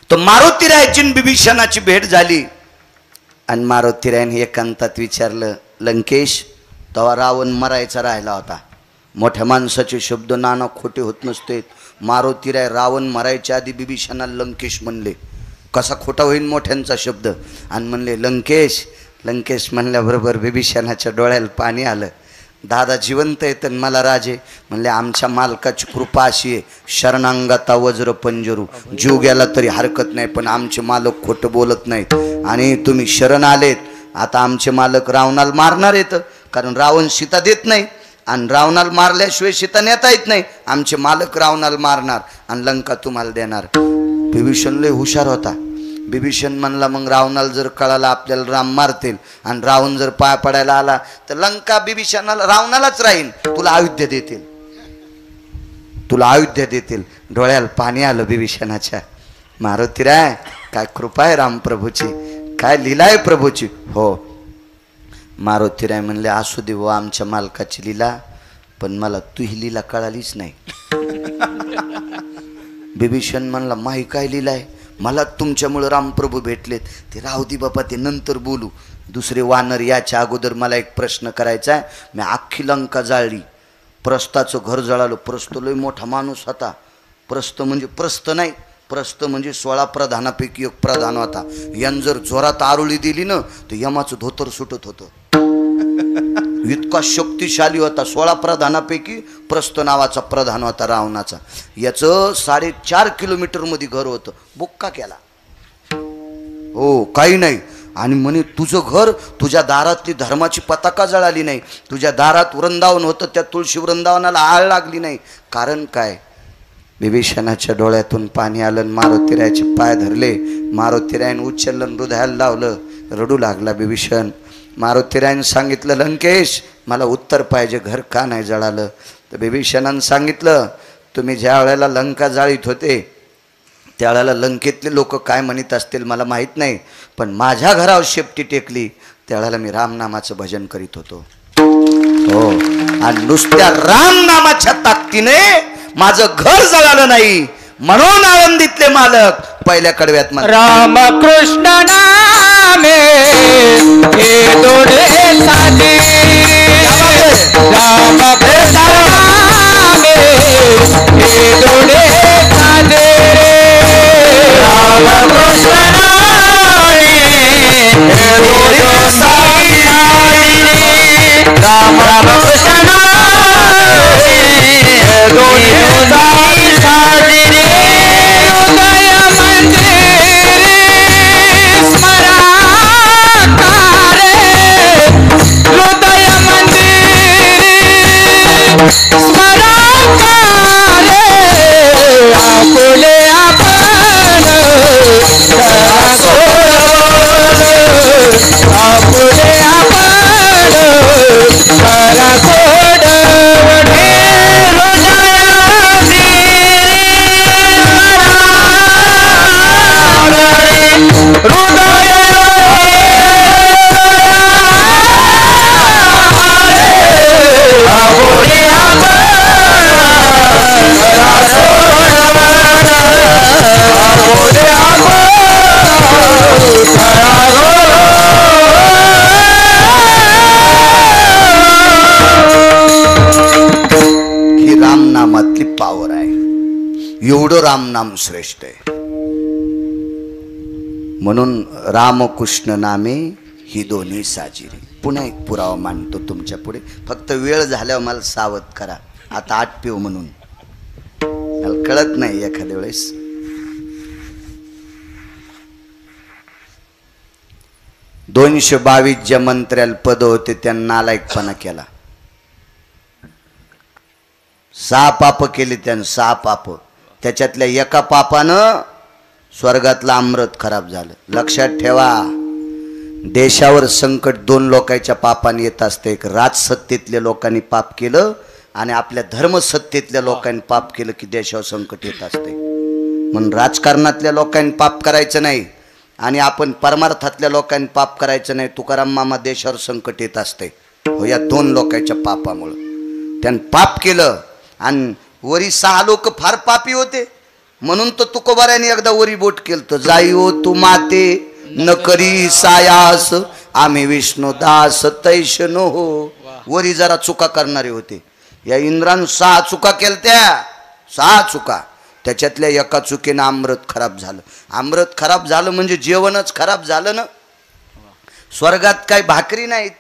तो मारुतीरायाची बिभीषणाची भेट झाली आणि मारुतीरायाने एकांतात विचारलं, लंकेश तेव्हा रावण मरायचा राहिला होता. मोठ्या माणसाचे शब्द नाना खोटे होत नसते. मारुतीराय रावण मरायच्या आधी बिभीषणाला लंकेश म्हणले. कसा खोटा होईल मोठ्यांचा शब्द. आणि म्हणले लंकेश. लंकेश म्हणल्याबरोबर बिभीषणाच्या डोळ्याला पाणी आलं. दादा जिवंत आहेत आणि मला राजे. म्हणले आमच्या मालकाची कृपा अशी आहे, शरणांगता वज्र पंजरू, जीव गेला तरी हरकत नाही, पण आमचे मालक खोटं बोलत नाहीत. आणि तुम्ही शरण आलेत, आता आमचे मालक रावणाला मारणार आहेत, कारण रावण सीता देत नाही आणि रावणाला मारल्याशिवाय सीता नेता येत नाही. आमचे मालक रावणाला मारणार आणि लंका तुम्हाला देणार. बिभीषण लय हुशार होता. बिभीषण म्हणला मग रावणाला जर कळाला आपल्याला राम मारतील आणि रावण जर पाय पडायला आला तर लंका बिभीषणाला रावणालाच राहील, तुला अयोध्या देतील, तुला अयोध्या देतील. डोळ्याला पाणी आलं बिभीषणाच्या. मारुतीराय काय कृपा आहे रामप्रभूची, काय लीला आहे प्रभूची. हो. मारुतीराय म्हणले असू दे व आमच्या मालकाची लीला, पण मला तू ही लीला कळालीच नाही. बिभीषण म्हणला माही काय लीला आहे, मला तुमच्यामुळे रामप्रभू भेटलेत. ते राहू दे बाबा, ते नंतर बोलू. दुसरे वानर याच्या अगोदर मला एक प्रश्न करायचा आहे. मी अख्खी लंका जाळली, प्रस्थाचं घर जळालं. प्रस्थ लय मोठा माणूस होता. प्रस्थ म्हणजे प्रस्थ नाही, प्रस्थ म्हणजे 16 प्रधानापैकी एक प्रधान होता. यान जर जोरात आरुळी दिली ना तर यमाचं धोतर सुटत होतं. इतका शक्तिशाली होता. 16 प्रधानापैकी प्रस्थ नावाचा प्रधान होता रावणाचा. याचं 4.5 किलोमीटर मध्ये घर होतं. बुक्का केला. हो काही नाही. आणि म्हणे तुझं घर, तुझ्या दारातली धर्माची पताका जळाली नाही, तुझ्या दारात वृंदावन होतं त्या तुळशी वृंदावनाला आळ लागली नाही. कारण काय. बिभीषणाच्या डोळ्यातून पाणी आलं. मारुतीरायाचे पाय धरले. मारुतीरायाने उचललं, हृदयाला लावलं. रडू लागला बिभीषण. मारुतीरायाने सांगितलं लंकेश मला उत्तर पाहिजे, घर का नाही जळालं. तर बिभीषणानं सांगितलं तुम्ही ज्या वेळेला लंका जाळीत होते त्यावेळेला लंकेतले लोक काय म्हणत असतील मला माहीत नाही, पण माझ्या घरावर शेपटी टेकली त्यावेळेला मी रामनामाचं भजन करीत होतो. हो. आणि नुसत्या रामनामाच्या ताकदीने माझं घर जळालं नाही, म्हणून आळंदीतले मालक पहिल्या कडव्यात राम कृष्ण नामे हे दोडे साधे. राम कृष्ण नामे हे दोडे साधे. राम कृष्ण नामे हे दोडे साधे. राम कृष्ण नामे हे दोडे साधे. पावर आहे. एवढं रामनाम श्रेष्ठ आहे. म्हणून रामकृष्ण नामे ही दोन्ही साजिरी. पुन्हा एक पुरावा मांडतो तुमच्या पुढे. फक्त वेळ झाल्यावर मला सावध करा. आता 8 पिऊ म्हणून मला कळत नाही एखाद्या वेळेस. $222 ज्या मंत्र्याला पद होते त्यांना नालायकपणा केला. 6 पाप केले त्यानं. 6 पाप. त्याच्यातल्या एका पापानं स्वर्गातलं अमृत खराब झालं. लक्षात ठेवा, देशावर संकट 2 लोकांच्या पापाने येत असते. एक राजसत्तेतल्या लोकांनी पाप केलं आणि आपल्या धर्मसत्तेतल्या लोकांनी पाप केलं की देशावर संकट येत असते. म्हणून राजकारणातल्या लोकांनी पाप करायचं नाही आणि आपण परमार्थातल्या लोकांनी पाप करायचं नाही. तुकाराम मामा देशावर संकट येत असते हो या 2 लोकांच्या पापामुळं. त्यानं पाप केलं आणि वरी 6 लोक फार पापी होते. म्हणून तर तुकोबाऱ्याने एकदा वरी बोट केलं तर जाई हो तू माते न करी सायास आम्ही विष्णू दास तैशनो हो. वरी जरा चुका करणारे होते. या इंद्रानं 6 चुका केलत्या, 6 चुका. त्याच्यातल्या एका चुकीनं अमृत खराब झालं. अमृत खराब झालं म्हणजे जेवणच खराब झालं ना. स्वर्गात काही भाकरी नाहीत,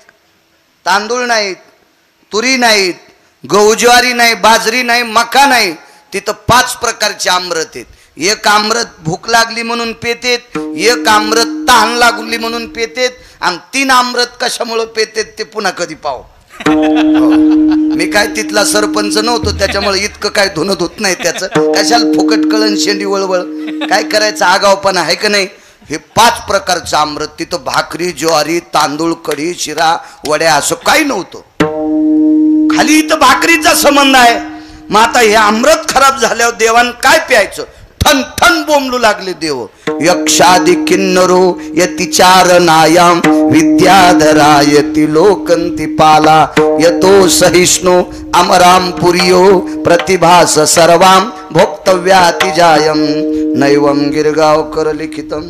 तांदूळ नाहीत, तुरी नाहीत, गहू ज्वारी नाही, बाजरी नाही, मका नाही. तिथं 5 प्रकारचे अमृत आहेत. एक अमृत भूक लागली म्हणून पेतेत, एक अमृत तहान लागली म्हणून पेतेत, आणि 3 अमृत कशामुळे पेतेत ते पुन्हा कधी पाहू. मी काय तिथला सरपंच नव्हतो त्याच्यामुळे इतकं काय धुनत होत नाही. त्याचं कशाला फुकट कळण शेंडी वळवळ काय करायचं, आगावपणा आहे का नाही. हे 5 प्रकारचं अमृत. तिथं भाकरी ज्वारी तांदूळ कढी शिरा वड्या असं काही नव्हतं. खाली इथं भाकरीचा संबंध आहे. मग आता हे अमृत खराब झाल्यावर देवान काय प्यायचं, ठन ठन बोंबलू लागले देव. यक्षादि किन्नरो यति चारनायाम विद्याधरा यति लोकंति पाला यतो सहिष्णु अमराम पुरियो प्रतिभास सर्वाम भोक्तव्याति जायम नैवम गिरगावकर लिखितम.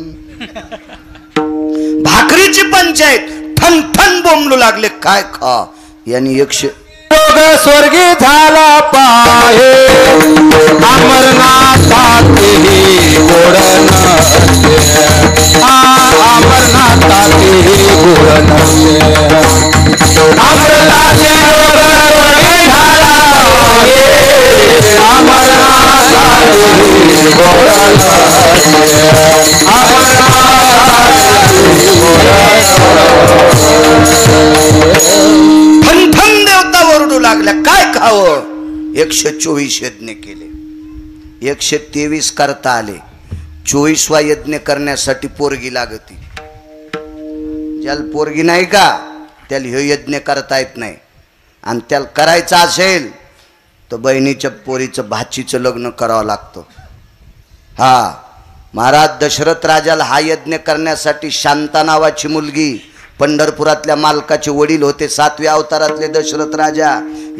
भाकरीची पंचायत ठन ठन बोंबलू लागले. काय खा यांनी 100 स्वर्गी झाला पाहे अमरनाथाचे गोड नसते, अमरनाथाचे गोड नसते. अमरनाथाचे स्वर्गी झाला पाहे अमरनाथाचे गोड नसते, अमरनाथाचे गोड ओरडू लागल्या. काय खावं. 124 यज्ञ केले, 123 करता आले. 24वा यज्ञ करण्यासाठी पोरगी लागती. ज्याला पोरगी नाही का त्याला हे यज्ञ करता येत नाही. आणि त्याला करायचं असेल तर बहिणीच्या पोरीचं भाचीचं लग्न करावं लागतं. हा महाराज दशरथ राजाला हा यज्ञ करण्यासाठी शांता नावाची मुलगी, पंढरपुरातल्या मालकाचे वडील होते 7व्या अवतारातले दशरथ राजा,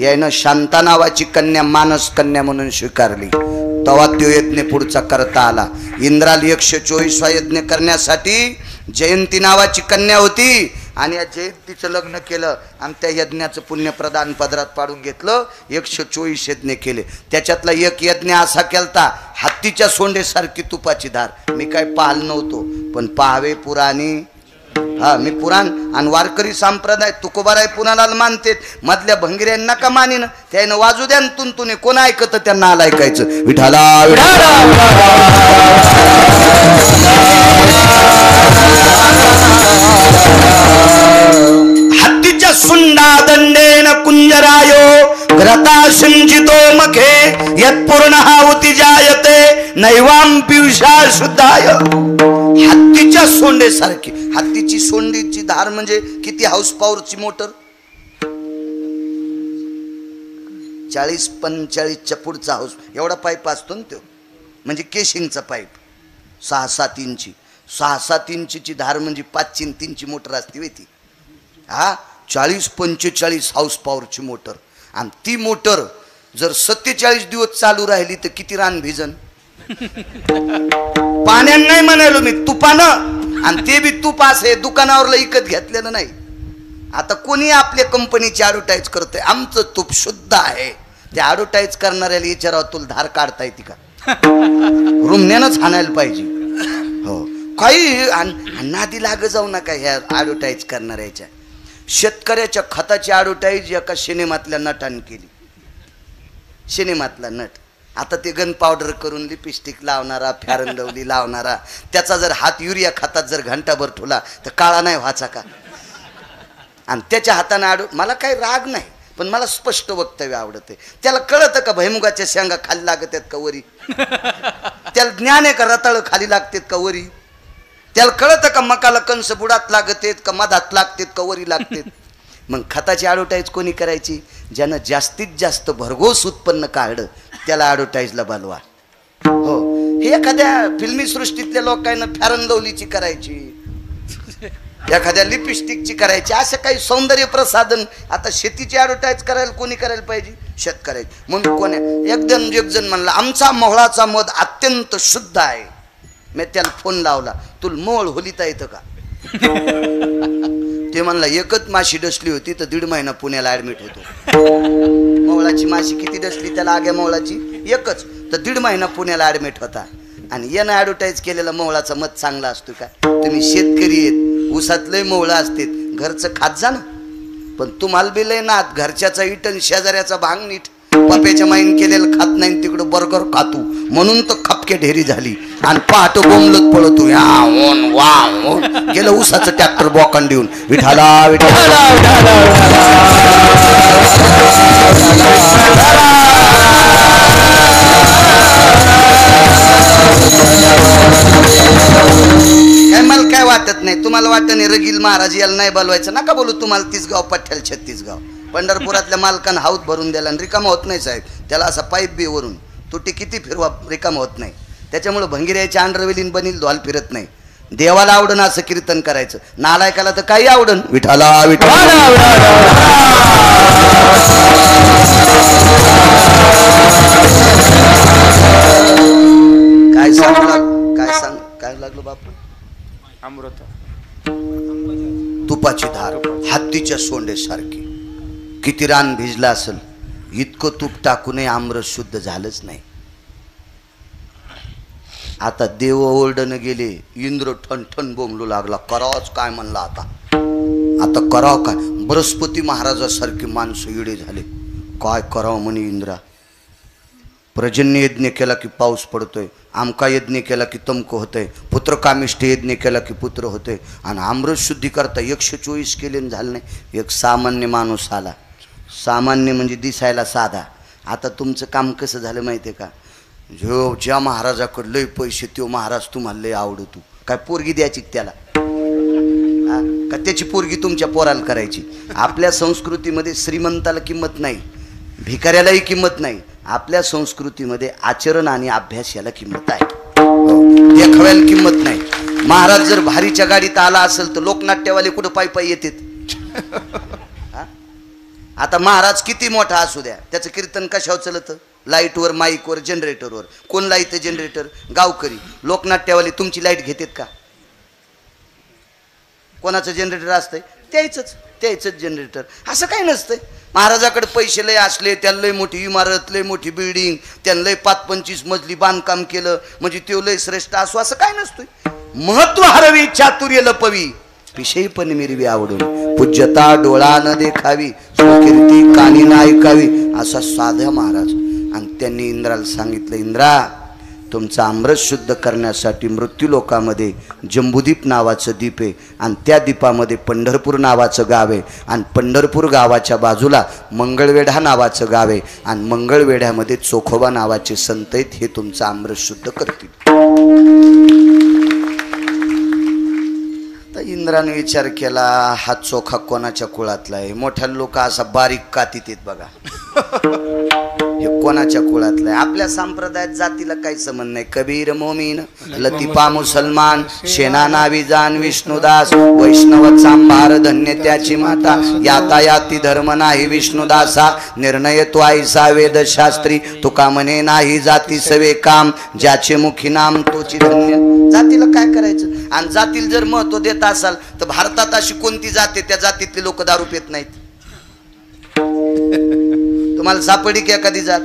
यानं शांता नावाची कन्या मानस कन्या म्हणून स्वीकारली. तेव्हा तो यज्ञ पुढचा करता आला. इंद्राला 124वा यज्ञ करण्यासाठी जयंती नावाची कन्या होती आणि या जयंतीचं लग्न केलं आणि त्या यज्ञाचं पुण्य प्रदान पदरात पाडून घेतलं. 124 यज्ञ केले. त्याच्यातला एक यज्ञ असा केलता हत्तीच्या सोंडेसारखी तुपाची धार. मी काय पाहिलं नव्हतो पण पाहावे पुराणी. हा मी पुराण आणि वारकरी संप्रदाय तुकोबाराय पुनाला मानतेत. मधल्या भंगिऱ्यांना का मानेन त्यानं वाजू द्या तुंतुने कोण ऐकत त्यांना आला ऐकायचं. विठाला हत्तीच्या सुंडा दंडेन कुंजरायो घ्रता सिंचितो मखे यत्पूर्ण हावती जायते नैवाम पियुषा शुद्धाय. हत्तीच्या सोंडेसारखी. हत्तीची सोंडीची धार म्हणजे किती हाऊस पॉवरची मोटर. 40-45च्या पुढचा हाऊस एवढा पाईप असतो ना तो, म्हणजे केशिंगचा पाईप 6-7 इंची. 6-7 इंचीची धार म्हणजे 5-3ची मोटर असते ती. हा 40-45 हाऊस पॉवरची मोटर. आणि ती मोटर जर 47 दिवस चालू राहिली तर किती रान भिजन. पाण्यानं नाही म्हणालो मी, तुपानं. आणि ते बी तूप असे दुकानावरला विकत घेतलेलं नाही. आता कोणी आपल्या कंपनीची ॲडव्हर्टाईज करतंय आमचं तूप शुद्ध आहे. ते ॲडव्हर्टाईज करणाऱ्याला विचारावं तुला धार काढता येते का. रुमण्यानंच हाणायला पाहिजे. हो काही नादी लाग जाऊ नका ह्या ॲडव्हर्टाईज करणाऱ्याच्या. शेतकऱ्याच्या खताची ॲडव्हर्टाईज एका सिनेमातल्या नटाने केली. सिनेमातला नट आता ते गन पावडर करून लिपस्टिक लावणारा, फॅरन लवली लावणारा, त्याचा जर हात युरिया खतात जर घंटाभर ठेवला तर काळा नाही व्हायचा का. आणि त्याच्या हाताने मला काही राग नाही पण मला स्पष्ट वक्तव्य आवडते. त्याला कळतं का भैमुगाच्या शेंगा खाली लागत आहेत का वरी. त्याला ज्ञान आहे का रताळ खाली लागतात का वरी. त्याला कळतं का मकाला कंस बुडात लागत आहेत का मधात लागतात का वरी लागतात. मग खताची ॲडव्हर्टाईज कोणी करायची. ज्यानं जास्तीत जास्त भरघोस उत्पन्न काढलं त्याला ॲडव्हर्टाईजला बोलवा. हो हे एखाद्या फिल्मी सृष्टीतल्या लोकांना फॅरन लवलीची करायची. एखाद्या लिपस्टिकची करायची, असं काही सौंदर्य प्रसाधन. आता शेतीची ॲडव्हर्टाईज करायला कोणी करायला पाहिजे? शेतकऱ्याची. मग कोण्या एक जण म्हणला आमचा मोहळाचा मध अत्यंत शुद्ध आहे. मी त्याला फोन लावला, तुला मोहळ होलिता येतं का? ते म्हणला एकच माशी डसली होती तर 1.5 महिना पुण्याला ऍडमिट होतो. मोहळाची माशी किती डसली त्याला? आग्या मोहळाची एकच, तर 1.5 महिना पुण्याला ऍडमिट होता. आणि यानं ॲडव्हर्टाईज केलेला मोहळाचा मध चांगला असतो का? तुम्ही शेतकरी आहेत, ऊसातलंही मोहळं असतात, घरचं खात जा ना. पण तुम्हाला बी लय नात, घरच्याचा इटन शेजाऱ्याचा भांग नीट. पप्याच्या माईन केलेलं खात नाही, तिकडं बर्गर खातो म्हणून तर खपके ढेरी झाली. आणि पहाट बोंबलत पळतो, गेलं ऊसाचं ट्रॅक्टर बोकांड देऊन. विठाला विठाला काय मला काय वाटत नाही. तुम्हाला वाटत नाही रगील महाराज याला नाही बोलवायचं, नका बोलू. तुम्हाला 30 गाव पठ्ठ्याला 36 गाव. पंढरपुरातल्या मालकानं हाऊत भरून द्याला आणि रिकामा होत नाही साहेब. त्याला असा पाईप बी वरून तुटी किती फिरवा रिकामा होत नाही. त्याच्यामुळे भंगिऱ्याची आंड्रवेलीन बनील धॉल फिरत नाही. देवाला आवडणं असं कीर्तन करायचं, नालायकाला तर काही आवडन. विठाला विठाला काय सांगला काय लागलं बापू? अमृत तुपाची धार हत्तीच्या सोंडेसारखी. किती रान भिजलं असेल, इतकं तूप टाकूनही आमरस शुद्ध झालंच नाही. आता देव ओरडणं गेले, इंद्र ठणठण बोंबलू लागला. करावंच काय म्हणला आता करावं काय? बृहस्पती महाराजासारखी माणसं इडे झाले. काय करावं म्हणे इंद्रा? पर्जन्य यज्ञ केला की पाऊस पडतोय, आमका यज्ञ केला की तमक होतंय, पुत्रकामिष्ठ यज्ञ केला की पुत्र होतोय. आणि अमृत शुद्धी करता 124 केले झालं नाही. एक सामान्य माणूस आला. सामान्य म्हणजे दिसायला साधा. आता तुमचं काम कसं झालं माहिती आहे का? जो ज्या महाराजाकडे लय पैसे तो महाराज तुम्हाला लय आवडतो. काय पोरगी द्यायची त्याला का? त्याची पोरगी तुमच्या पोराला करायची? आपल्या संस्कृतीमध्ये श्रीमंताला किंमत नाही, भिकाऱ्यालाही किंमत नाही. आपल्या संस्कृतीमध्ये आचरण आणि अभ्यास याला किंमत आहे, देखाव्याला किंमत नाही. महाराज जर भारीच्या गाडीत आला असेल तर लोकनाट्यवाले कुठं पायी पायी येतात. आता महाराज किती मोठा असू द्या, त्याचं कीर्तन कशावर चलतं? लाईटवर, माईकवर, जनरेटरवर. कोण लाईट जनरेटर? गावकरी. लोकनाट्यवाले तुमची लाईट घेतात का? कोणाचं जनरेटर असतंय? त्याचंच जनरेटर. असं काही नसतंय. महाराजाकडे पैसे लय असले, त्याला लय मोठी इमारत, लय मोठी बिल्डिंग, त्यानं लय 5-25 मजली बांधकाम केलं म्हणजे तो लय श्रेष्ठ असो असं काय नसतोय. महत्व हरवी, चातुर्य लपवी, विषयी पण मिरवी आवडून, पूज्यता डोळा न देखावी, स्वकीर्ती कानी न ऐकावी, असा साधा महाराज. आणि त्यांनी इंद्राला सांगितलं, इंद्रा तुमचा अमृत शुद्ध करण्यासाठी मृत्यूलोकामध्ये जंबूदीप नावाचं दीप आहे आणि त्या दीपामध्ये पंढरपूर नावाचं गाव आहे आणि पंढरपूर गावाच्या बाजूला मंगळवेढा नावाचं गाव आहे आणि मंगळवेढ्यामध्ये चोखोबा नावाचे संत आहेत. हे तुमचं अमृत शुद्ध करतील. तर इंद्राने विचार केला, हा चोखा कोणाच्या कुळातला आहे? मोठ्या लोक असा बारीक कातीत आहेत बघा. हे कोणाच्या कुळातलं आहे? आपल्या संप्रदायात जातीला काही संबंध नाही. कबीर मोमीन, लतिफा मुसलमान, शेना नावी जान विष्णुदास, वैष्णव चांभार धन्य त्याची माता, यातायाती धर्म नाही विष्णुदासा, निर्णय तो ऐसा वेदशास्त्री, तुका म्हणे नाही जाती सवे काम, ज्याचे मुखी नाम तोची धन्य. जातीला काय करायचं? आणि जातीला जर महत्व देत असाल तर भारतात अशी कोणती जाते त्या जातीतले लोक दारू पित नाहीत? तुम्हाला सापडी की एखादी जात?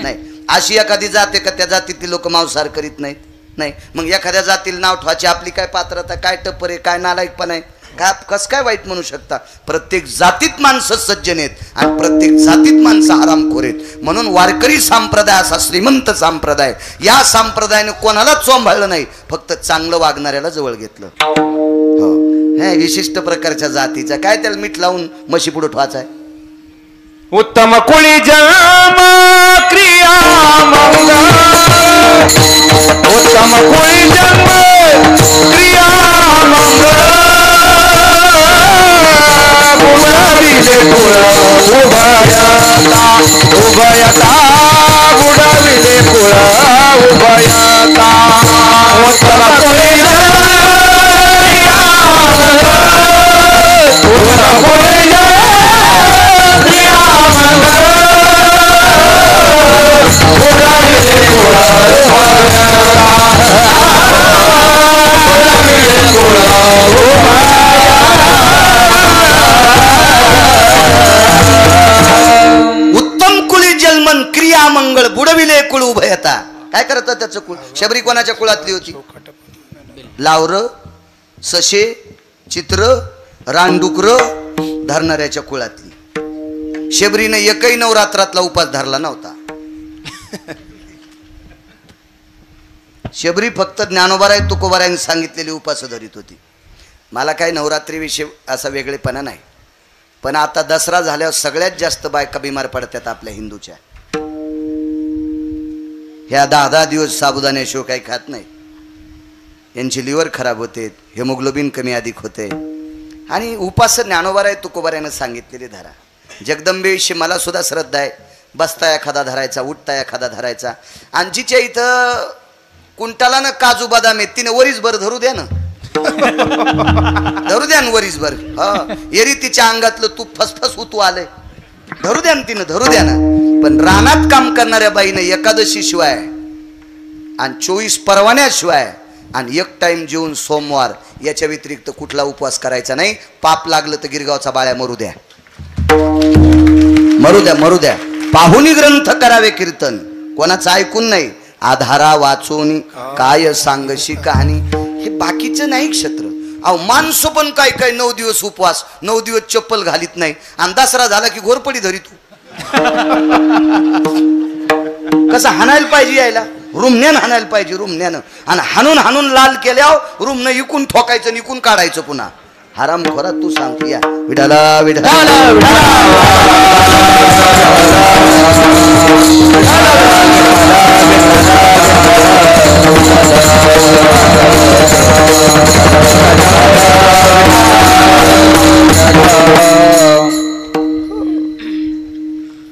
नाही. अशी एखादी जाते का त्या जातीतली लोक मांसाहार करीत नाहीत? नाही. मग एखाद्या जातीला नाव ठेवायची आपली काय पात्रता, काय टप्पर आहे, काय नालायकपणा आहे? काय कस काय वाईट म्हणू शकता? प्रत्येक जातीत माणसं सज्जन आहेत आणि प्रत्येक जातीत माणसं हरामखोर आहेत. म्हणून वारकरी संप्रदाय असा श्रीमंत संप्रदाय, या संप्रदायाने कोणालाच चोंभाळलं नाही, फक्त चांगलं वागणाऱ्याला जवळ घेतलं. हो, हे विशिष्ट प्रकारच्या जातीचा काय त्याला मीठ लावून म्हशी पुढे ठेवायचा आहे? उत्तम कुळी जन्म क्रिया मंगल, उत्तम कुळी जन्म क्रिया मंगल, बुडविले कुळ उभयता, उभयता बुडविले कुळ उभयता. उत्तम कुळी जन्म क्रिया मंगल, शबरी कोणाच्या कुळातली होती? लावर, सशे, चित्र, रानडुकर धरणाऱ्याच्या कुळातली. शबरीने एकही नवरात्रातला उपास धरला नव्हता. शबरी फक्त ज्ञानोबाराय तुकोबारायांनी सांगितलेली उपास धरीत होती. मला काही नवरात्रीविषयी असा वेगळेपणा नाही, पण आता दसरा झाल्यावर सगळ्यात जास्त बायका बिमार पडतात आपल्या हिंदूच्या. ह्या 10-10 दिवस साबुदाण्याशिवाय काही खात नाही. यांची लिव्हर खराब होते, हेमोग्लोबिन कमी अधिक होते. आणि उपास ज्ञानोबाराय तुकोबारायानं सांगितलेली धरा. जगदंबेविषयी मला सुद्धा श्रद्धा आहे. बसता एखादा धरायचा, उठता एखादा धरायचा. आणि जिच्या इथं कुंटाला ना काजू बदाम आहेत तिने वरीसभर धरू द्या ना. धरू द्या ना वरीसभर. एरी तिच्या अंगातलं तूप फसफस उतू आलंय, धरू द्या ना तिनं, धरू द्या ना. पण रानात काम करणाऱ्या बाईनं एकादशी शिवाय आणि 24 परवान्याशिवाय आणि एक टाइम जेवून सोमवार याच्या व्यतिरिक्त कुठला उपवास करायचा नाही. पाप लागलं तर गिरगावचा बाळ्या मरू द्या, मरू द्या, मरू द्या. पाहुणी ग्रंथ करावे कीर्तन, कोणाचं ऐकून नाही. आधारा वाचून काय सांगशी कहाणी, हे बाकीचं नाही क्षेत्र. अहो माणसं पण काय काय 9 दिवस उपवास, 9 दिवस चप्पल घालीत नाही आणि दसरा झाला की घोरपडी धरीत. कसं हाणायला पाहिजे, यायला रुमण्यानं हाणायला पाहिजे, रुमण्यानं. आणि हाणून हाणून लाल केल्यावर रुमनं इकून ठोकायचं, निकून काढायचं पुन्हा. हराम खोरा तू सांगतो या विठाला विठाला.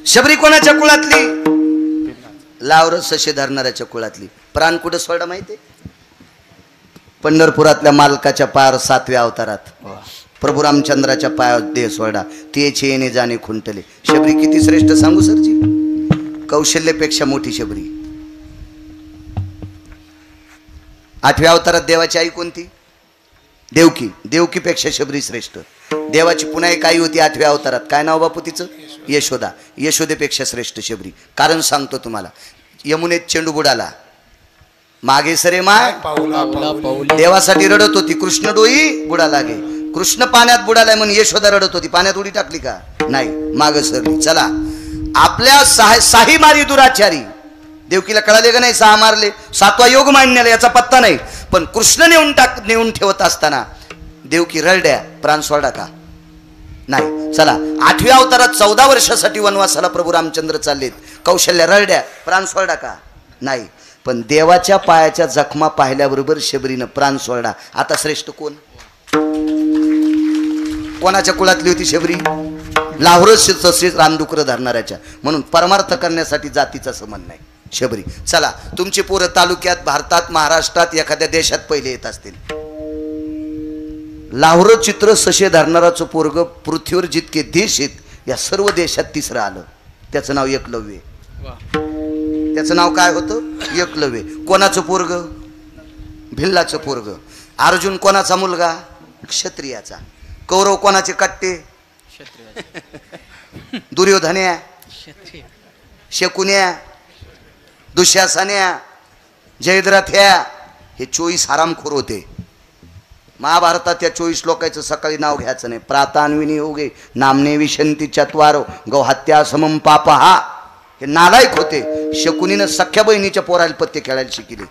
शबरी कोणाच्या कुळातली? लावर सशे धरणाऱ्याच्या कुळातली. प्राण कुठं सोडा माहिती? पंढरपुरातल्या मालकाच्या पायावर 7व्या अवतारात प्रभू रामचंद्राच्या पायावर देह सोडा. तेचे येणे जाणे खुंटले. शबरी किती श्रेष्ठ सांगू सरजी? कौशल्यापेक्षा मोठी शबरी. 8व्या अवतारात देवाची आई कोणती? देवकी. देवकीपेक्षा शबरी श्रेष्ठ. देवाची पुन्हा एक आई होती 8व्या अवतारात. काय नाव बापू तिचं? यशोदा. यशोदेपेक्षा श्रेष्ठ शबरी. कारण सांगतो तुम्हाला. यमुनेत चेंडू बुडाला, मागे सरे माय देवासाठी रडत होती. कृष्ण डोई बुडा लागे. कृष्ण पाण्यात बुडालाय म्हणून यशोदा रडत होती. पाण्यात उडी टाकली का? नाही, माग सरली. चला, आपल्या साही मारी दुराचारी. देवकीला कळाले का नाही? 6 मारले. 7वा योग मान्याला याचा पत्ता नाही. पण कृष्ण नेऊन ठेवत असताना देवकी रडल्या. प्राण सोडा का? नाही. चला, 8व्या अवतारात 14 वर्षासाठी वनवासाला प्रभू रामचंद्र चाललेत. कौशल्या रडल्या. प्राण सोडा का? नाही. पण देवाच्या पायाच्या जखमा पाहिल्याबरोबर शबरीनं प्राण सोडला. आता श्रेष्ठ कोण? कोणाच्या कुळातली होती शबरी? लाहोरच रामडुकर धरणाऱ्याच्या. म्हणून परमार्थ करण्यासाठी जातीचा संबंध नाही शबरी. चला, तुमची पोरं तालुक्यात, भारतात, महाराष्ट्रात, एखाद्या देशात पहिले येत असतील. लाहोर चित्र सशे धरणाराचं पोरग पृथ्वीवर जितके देश आहेत या सर्व देशात 3रं आलं. त्याचं नाव एकलव्य. त्याचं नाव काय होतं? एकलव्य. कोणाचं पोरग? भिल्लाचं पोरग. अर्जुन कोणाचा मुलगा? क्षत्रियाचा. कौरव कोणाचे कट्टे? दुर्योधन्या, शकुन्या, दुःशासन्या, जयद्रथ्या हे 24 हरामखोर होते. महाभारतात त्या 24 लोकांचं सकाळी नाव घ्यायचं नाही. प्रातान्विनी होगे नामने विशंती चत्वारो गौहत्या समम पापहा. हे नालायक होते. शकुनीनं सख्या बहिणीच्या पोराला पत्ते खेळायला शिकले.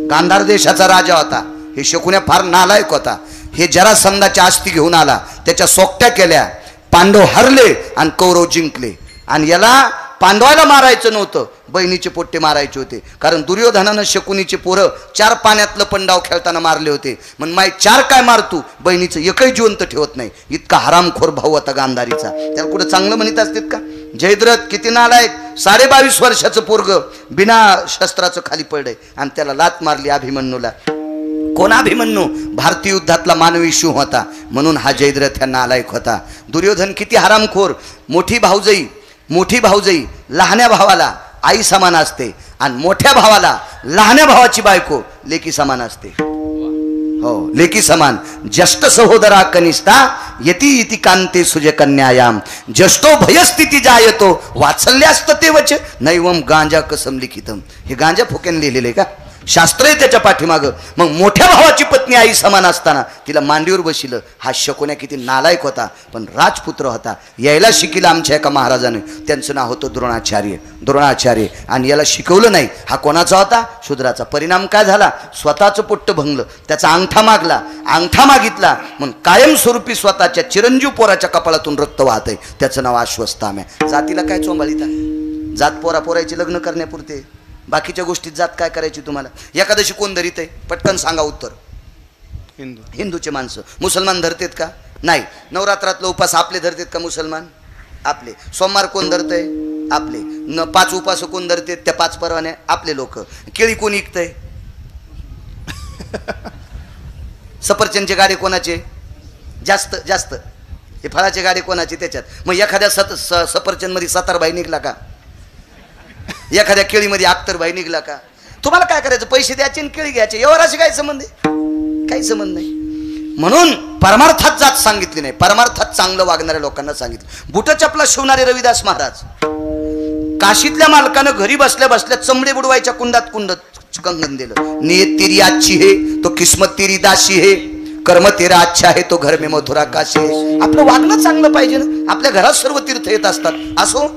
गांधार देशाचा राजा होता. हे शकुन्या फार नालायक होता. हे जरासंधाच्या आस्ती घेऊन आला, त्याच्या सोकट्या केल्या. पांडव हरले आणि कौरव जिंकले. आणि याला पांडवाला मारायचं नव्हतं, बहिणीचे पोट्टे मारायचे होते. कारण दुर्योधनानं शकुनीचे पोरं 4 पाण्यातलं पंडाव खेळताना मारले होते. मग माय 4 काय मारतू, बहिणीचं एकही जिवंत ठेवत नाही. इतका हरामखोर भाऊ होता गांधारीचा. त्याला कुठं चांगलं म्हणत असतात का? जयद्रथ किती नालायक. 22.5 वर्षाचं पोरग बिना शस्त्राचं खाली पडलंय आणि त्याला लात मारली अभिमन्यूला. कोण अभिमन्यू? भारतीय युद्धातला मानवी शिव होता. म्हणून हा जयद्रथ ह्या नालायक होता. दुर्योधन किती हरामखोर. मोठी भाऊजाई लहान्या भावाला आई समान असते आणि मोठ्या भावाला लहान्या भावाची बायको लेकी समान असते. हो लेकी समान ज्येष्ठ सहोदरा कनिष्ठा यती इति कांते सुज कन्यायाम ज्येष्ठो भयस्थिती जायतो वात्सल्यास्त ते वच नैवम गांजा कसम लिखितम. हे गांजा फुक्याने लिहिलेले का? शास्त्र आहे त्याच्या पाठीमागं. मग मोठ्या भावाची पत्नी आई समान असताना तिला मांडीवर बसिलं. हा शकुन्या किती नालायक होता, पण राजपुत्र होता. यायला शिकिला आमच्या एका महाराजाने. त्यांचं नाव होतं द्रोणाचार्य. द्रोणाचार्य. आणि याला शिकवलं नाही. हा कोणाचा होता? शूद्राचा. परिणाम काय झाला? स्वतःचं पोट्ट भंगलं. त्याचा अंगठा मागला. अंगठा मागितला म्हणून कायमस्वरूपी स्वतःच्या चिरंजीव पोराच्या कपाळातून रक्त वाहतंय. त्याचं नाव अश्वत्थाम आहे. जातीला काय चोंबाळीता? जात पोरापोरायचे लग्न करण्यापुरते. बाकीच्या गोष्टीत जात काय करायची तुम्हाला? एकादशी कोण धरीत आहे? पटकन सांगा उत्तर. हिंदूचे माणसं. मुसलमान धरतेत का? नाही. नवरात्रातलं उपास आपले धरतेत का मुसलमान? आपले. सोमवार कोण धरतंय? आपले. 5 उपास कोण धरतेत? त्या 5 परवाने आपले लोक. केळी कोण इकतंय? सफरचंदचे गाडे कोणाचे? जास्त जास्त. हे फळाचे गाडे कोणाचे? त्याच्यात. मग एखाद्या सफरचंद मध्ये 7 बाई निघला का? एखाद्या केळीमध्ये अख्तरबाई निघला का? तुम्हाला काय करायचं? पैसे द्यायचे आणि केळी घ्यायचे. यावर असे काय संबंध आहे? काही संबंध नाही. म्हणून परमार्थात जात सांगितली नाही. परमार्थात चांगलं वागणाऱ्या लोकांना सांगितलं. बुट चपला शिवणारे रविदास महाराज. काशीतल्या मालकानं घरी बसल्या बसल्या चमडे बुडवायच्या कुंडात कंगन दिलं. नियत तेरी अच्छी है तो किस्मत तेरी दासी है, कर्म तेरा अच्छा है तो घर में मथुरा काशी है. आपलं वागणं चांगलं पाहिजे ना. आपल्या घरात सर्व तीर्थ येत असतात. असो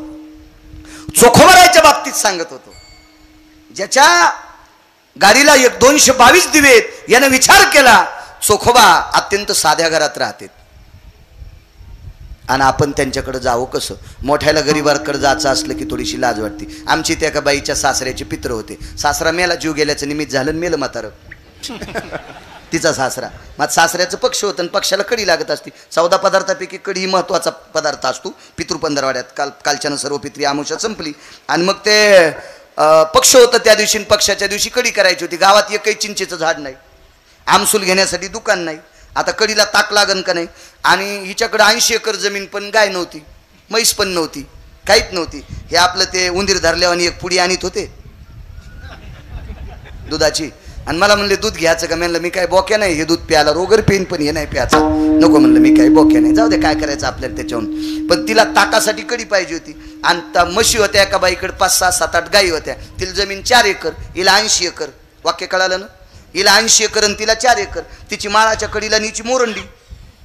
चोखोबरायच्या बाबतीत सांगत होतो. ज्याच्या गाडीला 222 दिवे आहेत, यानं विचार केला चोखोबा अत्यंत साध्या घरात राहतात आणि आपण त्यांच्याकडे जावं कसं? मोठ्याला गरीबाकडे जायचं असलं की थोडीशी लाज वाटते. आमची त्या एका बाईच्या सासऱ्याचे पित्र होते. सासरा मेला, जीव गेल्याचं निमित्त झालं, मेलं म्हातारं. तिचा सासरा. मग सासऱ्याचं पक्ष होतं आणि पक्षाला कडी लागत असते. 14 पदार्थापैकी कडी ही महत्वाचा पदार्थ असतो. पितृपंधरवाड्यात कालच्यानं सर्व पित्री आमुषा संपली आणि मग ते पक्ष होतं त्या दिवशी. पक्षाच्या दिवशी कडी करायची होती. गावात एकही चिंचेचं झाड नाही, आमसूल घेण्यासाठी दुकान नाही. आता कडीला ताक लागन का नाही? आणि हिच्याकडे 80 एकर जमीन, पण गाय नव्हती, म्हैस पण नव्हती, काहीच नव्हती. हे आपलं ते उंदीर धरल्यावर एक पुडी आणत होते दुधाची. आणि मला म्हणले दूध घ्यायचं का? म्हणलं मी काय बोक्या नाही, हे दूध प्यायला रोगर पेन, पण हे नाही प्यायचा. नको म्हणलं, मी काय बोक्या नाही, जाऊ दे काय करायचं आपल्याला त्याच्याहून. पण तिला ताकासाठी कडी पाहिजे होती. आणि त्या म्हशी होत्या एका बाईकडे 5, 6, 7, 8 गायी होत्या. तिला जमीन 4 एकर, हिला 80 एकर. वाक्य कळालं ना? हिला 80 एकर आणि तिला 4 एकर. तिची माळाच्या कडीला नीची मोरंडी.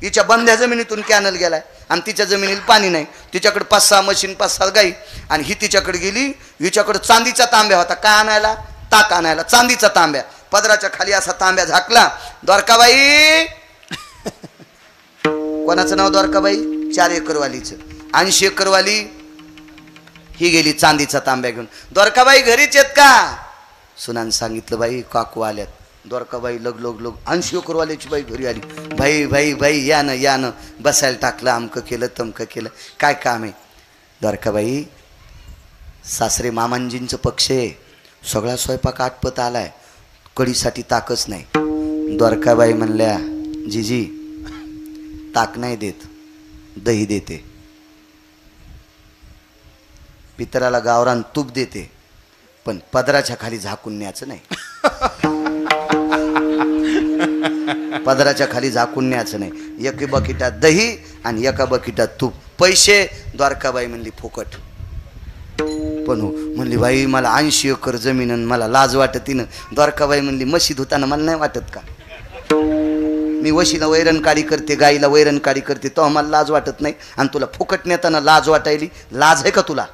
हिच्या बंध्या जमिनीतून कॅनल गेलाय आणि तिच्या जमिनीला पाणी नाही. तिच्याकडे 5-6 मशीन, 5-6 गाई. आणि ही तिच्याकडे गेली. हिच्याकडे चांदीचा तांब्या होता. काय आणायला? ताक आणायला. चांदीचा तांब्या. पदराच्या खाली असा तांब्या झाकला. द्वारकाबाई. कोणाचं नाव? द्वारकाबाई. 4 एकरवालीचं. 80 एकरवाली ही गेली चांदीचा तांब्या घेऊन. द्वारकाबाई घरीच आहेत का? सुनान सांगितलं, बाई काकू आल्यात. द्वारकाबाई लग 80 एकरवाल्याची बाई घरी आली. बाई बाई बाई या न बसायला टाकलं, अमकं केलं तमकं केलं. काय काम आहे? द्वारकाबाई सासरे मामांजींचं पक्ष आहे, सगळा स्वयंपाक आटपत आलाय, कढीसाठी ताकच नाही. द्वारकाबाई म्हणल्या, जीजी ताक नाही देत, दही देते. पितराला गावरान तूप देते, पण पदराच्या खाली झाकून न्यायचं नाही. पदराच्या खाली झाकून न्यायचं नाही. एका बकेटात दही आणि एका बकेटात तूप. पैसे? द्वारकाबाई म्हणली फुकट. पण हो म्हणली, बाई मला 80 एकर जमीन आणि मला लाज वाटत ना. द्वारकाबाई म्हणली, म्हशी धुताना मला नाही वाटत का? मी वशीला वैरण काडी करते, गाईला वैरण काडी करते, तो मला लाज वाटत नाही. आणि तुला फुकट नेताना लाज वाटायली? लाज आहे का तुला?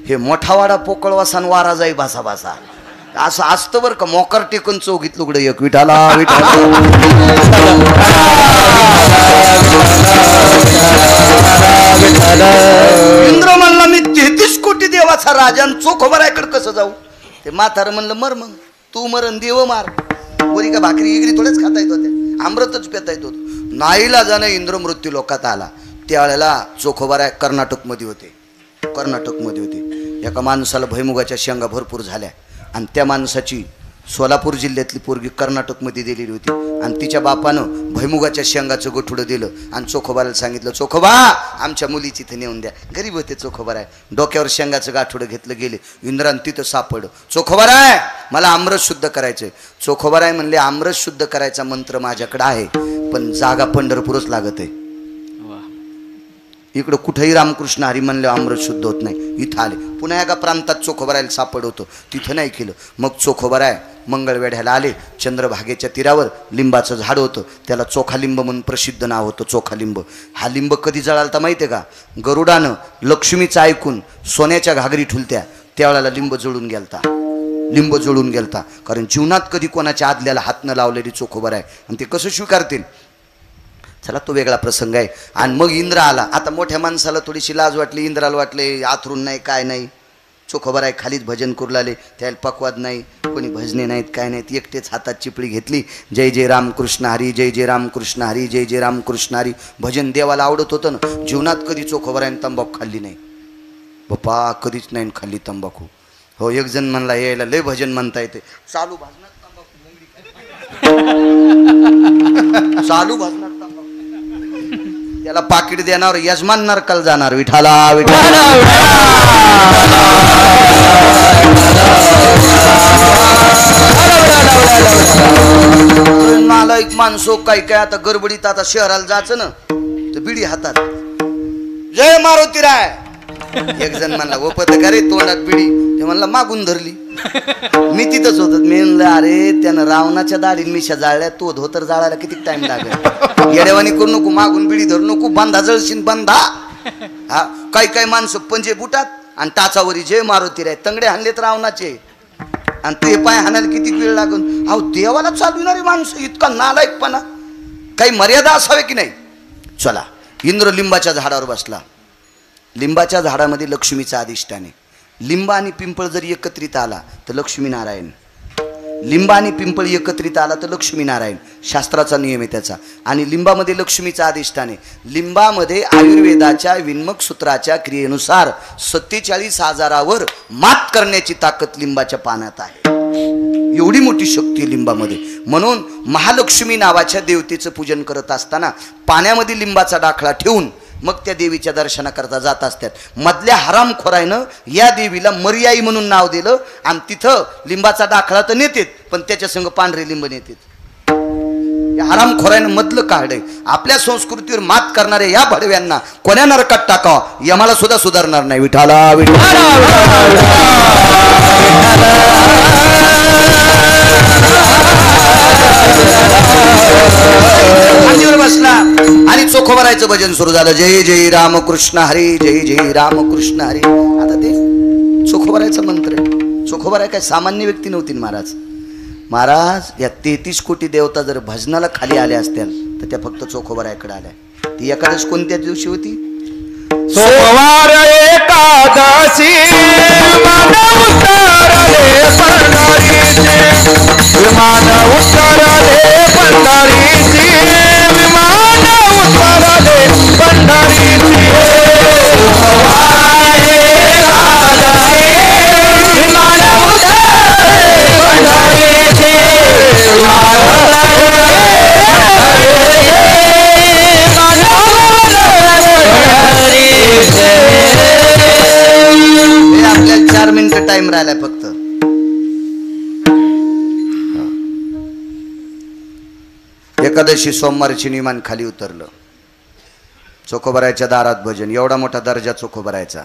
हे मोठा वाडा पोकळवासा आणि वारा जाई भासा भासा असं असतं बरं का. मोकर टेकून चौघीत लुगडं एक. विठाला विठाला. इंद्र म्हणला, मी 33 कोटी देवाचा राजा आणि चोखोबरायकडे कसं जाऊ? ते म्हातारं म्हणलं, मर मग तू मरण देव मार. वरी का भाकरी इगरी थोडेच खाता येत होत्या, अमृतच पेता येत होतं. नाईला जाणं इंद्र मृत्यू लोकात आला. त्यावेळेला चोखोबराय कर्नाटकमध्ये होते. एका माणसाला भैमुगाच्या शेंगा भरपूर झाल्या आणि त्या माणसाची सोलापूर जिल्ह्यातली पोरगी कर्नाटकमध्ये दिलेली होती आणि तिच्या बापानं भैमुगाच्या शेंगाचं गोठुडं दिलं आणि चोखोबाला सांगितलं, चोखोबा आमच्या मुलीची इथं नेऊन द्या. गरीब होते चोखोबाराय, डोक्यावर शेंगाचं गाठुडं घेतलं, गेले इंद्रान तिथं सापडलं. चोखोबाराय मला आमरस शुद्ध करायचंय. चोखोबाराय म्हणले, आमरस शुद्ध करायचा मंत्र माझ्याकडे आहे, पण जागा पंढरपूरच लागत आहे. इकडं कुठेही रामकृष्ण हरी म्हणले अमृत शुद्ध होत नाही. इथं आले, पुन्हा एका प्रांतात चोखोबारायला सापड होतं, तिथं नाही केलं. मग चोखोबाराय मंगळवेढ्याला आले. चंद्रभागेच्या तीरावर लिंबाचं झाड होतं, त्याला चोखालिंब म्हणून प्रसिद्ध नाव होतं, चोखालिंब. हा लिंब कधी जळालता माहिती आहे का? गरुडानं लक्ष्मीचं ऐकून सोन्याच्या घागरी ठुलत्या त्यावेळेला लिंब जळून गेलता, लिंब जळून गेलता. कारण जीवनात कधी कोणाच्या आदल्याला हात न लावलेली चोखोबाराय, आणि ते कसं स्वीकारतील? चला तो वेगळा प्रसंग आहे. आणि मग इंद्र आला. आता मोठ्या माणसाला थोडीशी लाज वाटली, इंद्राला वाटले आथरून नाही काय नाही. चोखोबाराय खालीच भजन करू लागले, त्याला पकवाद नाही, कोणी भजने नाहीत काय नाहीत, एकटेच हातात चिपळी घेतली, जय जय रामकृष्ण हरी, जय जय रामकृष्ण हरी, जय जय रामकृष्ण हरी. भजन देवाला आवडत होतं ना. जीवनात कधी चोखोबारायने तंबाखू खाल्ली नाही बाप्पा, कधीच नाही खाल्ली तंबाखू. हो, एक जण म्हणला यायला लय भजन म्हणता येते, चालू भाजनात तंबाखू चालू भाजनात तंबाखू, त्याला पाकिट देणार यजमान नरकाला जाणार. विठाला विठाला मला एक माणसो काय काय आता गडबडीत आता शहराला जायचं ना, तर बिडी हातात, जय मारुतीराय. एक जण म्हणला ओपत का रे तोंडात बिडी, ते म्हणला मागून धरली. मी तिथंच होत. मी म्हणलं अरे त्यानं रावणाच्या दाढीत मिशा जाळल्या, तो धोतर जाळायला किती टाइम लागेल, येडेवानी करू नको, मागून बिडी धरू नको, बांधा जळशीन बांधा. हा, काही काही माणसं पंजे बुटात आणि टाचावरी जय मारुतीराय, तंगडे हाणलेत रावणाचे, आणि ते पाय हाणायला किती वेळ लागून. अहो देवाला चालविणारी माणसं इतका नालायकपणा, काही मर्यादा असावे की नाही. चला, इंद्र लिंबाच्या झाडावर बसला. लिंबाच्या झाडामध्ये लक्ष्मीचा अधिष्ठान आहे. लिंब आणि पिंपळ जर एकत्रित आला तर लक्ष्मीनारायण, लिंब आणि पिंपळ एकत्रित आला तर लक्ष्मीनारायण, शास्त्राचा नियम आहे त्याचा. आणि लिंबामध्ये लक्ष्मीचा अधिष्ठान आहे. लिंबामध्ये आयुर्वेदाच्या विन्मक सूत्राच्या क्रियेनुसार 47,000वर मात करण्याची ताकद लिंबाच्या पानात आहे. एवढी मोठी शक्ती आहे लिंबामध्ये. म्हणून महालक्ष्मी नावाच्या देवतेचं पूजन करत असताना पाण्यामध्ये लिंबाचा दाखला ठेवून मग त्या देवीच्या दर्शनाकरता जात असतात. मधल्या हरामखोरायनं या देवीला मर्याई म्हणून नाव दिलं, आणि तिथं लिंबाचा दाखला तर नेतेत, पण त्याच्या संग पांढरे लिंब नेतेत. या हरामखोरायनं मधलं काढलंय. आपल्या संस्कृतीवर मात करणाऱ्या या भडव्यांना कोण्या नरकात टाकावं, यमाला सुद्धा सुधारणार नाही. विठाला बसला आणि चोखोबारायचं भजन सुरू झालं. जय जय रामकृष्ण हरी, जय जय रामकृष्ण हरी. आता ते चोखोबारायचा मंत्र आहे. चोखोबाराय काय सामान्य व्यक्ती नव्हती महाराज. महाराज या 33 कोटी देवता जर भजनाला खाली आल्या असत्याल तर त्या फक्त चोखोबारायकडे आल्या. ती एकादश कोणत्या दिवशी होती? सोमवार एकादशी विमान उतरले पंढरीचे, विमान उतरले पंढरीचे, विमान उतरले पंढरीचे. सोमवार एकादशी विमान उतरले पंढरीचे, विमान आपल्याला 4 मिनिटं टाइम राहिलाय फक्त. एकादशी सोमवारची विमान खाली उतरलं. चोखोबारायच्या दारात भजन, एवढा मोठा दर्जा चोखोबारायचा.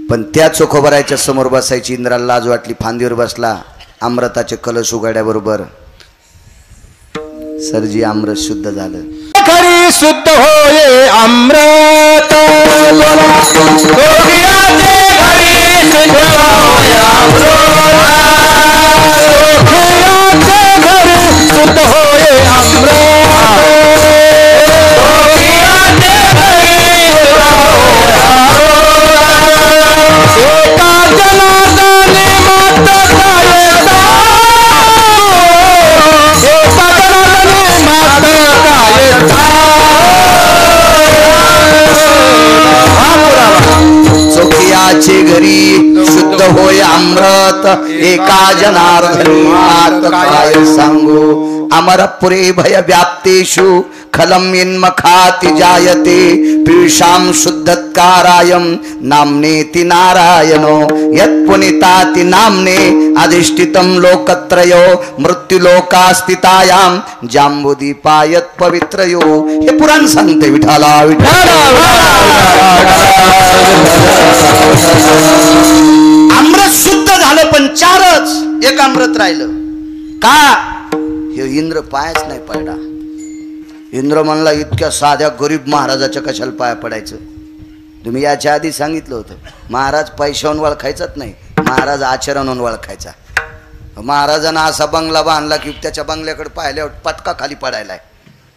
पण त्या चोखोबारायच्या समोर बसायची इंद्राला लाज वाटली. फांदीवर बसला. अमृताचे कलश उघड्याबरोबर सरजी अमृत शुद्ध झालं. खरी शुद्ध होये अमृत बोला, गोपियाचे घरी शुद्ध होये अमृत, गोपियाचे घरी शुद्ध होये अमृत, गोपियाचे घरी शुद्ध होये अमृत. एका जनार्दने मात कायता, एका जनार्दने मात कायता. चोखियाचे घरी शुद्ध होय अमृत एका जनार्दनी मात काय सांगू अमरपुरे भय व्याप्तेषु खलम इन्मखाति जायते पीशाम शुद्धत्कारायम नामनेति नारायणो यत्पुनिताति नामने अधिष्ठितम लोकत्रयो मृत्युलोकास्थितायाम जाम्बुदीपायत पवित्रयो. हे पुराण सांगते विठाला विठाला. अमृत शुद्ध झालं पण चारच एक अमृत राहिलं का. हे इंद्र पायच नाही पडला. इंद्र म्हणला इतक्या साध्या गरीब महाराजाच्या कशाला पाया पडायचं. तुम्ही याच्या आधी सांगितलं होतं महाराज पैशावरून ओळखायचाच नाही, महाराज आचरणावरून ओळखायचा. महाराजांना असा बंगला बांधला की त्याच्या बंगल्याकडे पाहिल्यावर पटका खाली पडायला आहे,